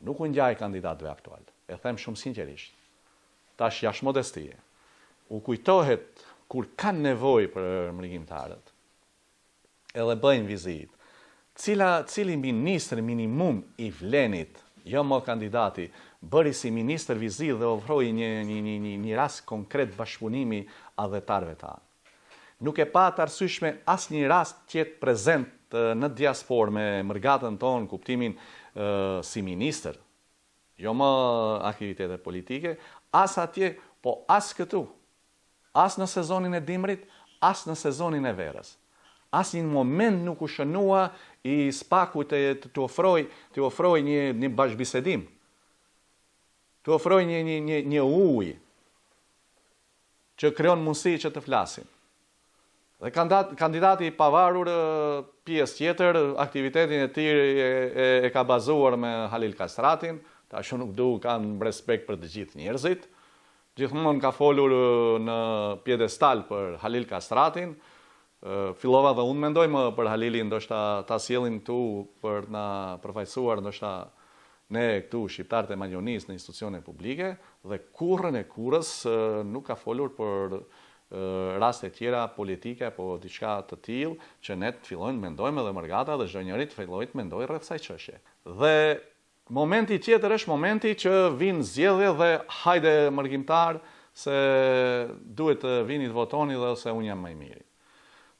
nuk u ngjaj kandidatëve aktual. E them shumë sinqerisht. Tash jashtë modestie. U kujtohet kur kanë nevojë për mërgjimtarët, edhe bëjnë vizitë. Cili ministër minimum i vlenit, jo më kandidati, bëri si ministër vizitë dhe ofroi një rast konkret bashkëpunimi adhetarëve tanë. Nuk e pa të arsyeshme asnjë rast qetë prezent në diasporë me mërgatën tonë, kuptimin si ministër, jo më aktivitete politike, as atje, po as këtu, as në sezonin e dimrit, as në sezonin e verës. As një moment nuk u shënua i spaku të ofroj një bashkëbisedim, të ofroj një ujë që krijon mundësi që të flasin. Dhe kandidati i pavarur pjesë tjetër, aktivitetin e tij e ka bazuar me Halil Kastratin, tash nuk du kanë respekt për të gjithë njerëzit. Gjithmonë ka folur në pjedestal për Halil Kastratin. Fillova dhe unë mendoj më për Halilin, ndoshta ta sjellin këtu për na përfaqësuar, ndoshta ne këtu shqiptarët e Maqedonisë në institucione publike, dhe kurrën e kurrës nuk ka folur për raste tjera politike apo diçka të tillë që ne të fillojmë të mendojmë edhe mërgata dhe çdo njeri të fillojë të mendojë rreth kësaj çështje. Dhe momenti tjetër është momenti që vinë zgjedhje dhe hajde mërgjimtar se duhet të vini të votoni dhe ose unë jam më i miri.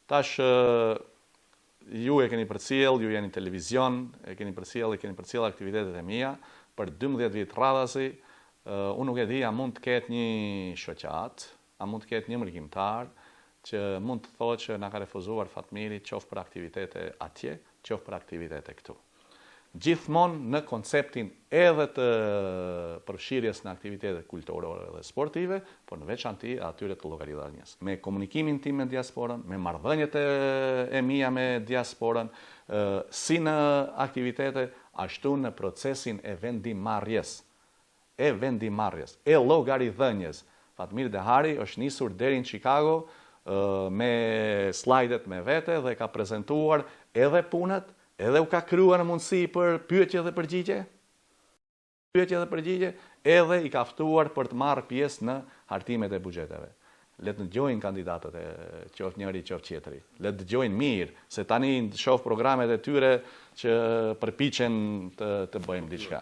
Tash ju e keni përcjell, ju jeni televizion, e keni përcjell aktivitetet e mia për 12 vjet radhasi. Unë nuk e di a mund të ketë një shoqat, a mund të ketë një mërgjimtar që mund të thotë që na ka refuzuar Fatmiri qoftë për aktivitete atje, qoftë për aktivitete këtu. Gjithmonë në konceptin edhe të përfshirjes në aktivitete kulturore dhe sportive, por në veçanti atyre të llogaritënies. Me komunikimin tim me diasporën, me marrëdhëniet e mia me diasporën, si në aktivitete, ashtu në procesin e vendimarrjes, e llogaridhënies. Fatmir Dehari është nisur deri në Chicago me slajdet me vete dhe ka prezentuar edhe punët, edhe u ka kryuar mundësi për pyetje dhe përgjigje, edhe i ka ftuar për të marrë pjesë në hartimet e buxheteve. Le të dëgjojnë kandidatët qoftë njëri qoftë tjetri. Le të dëgjojnë mirë, se tani shoh programet e tyre që përpiqen të bëjmë diçka.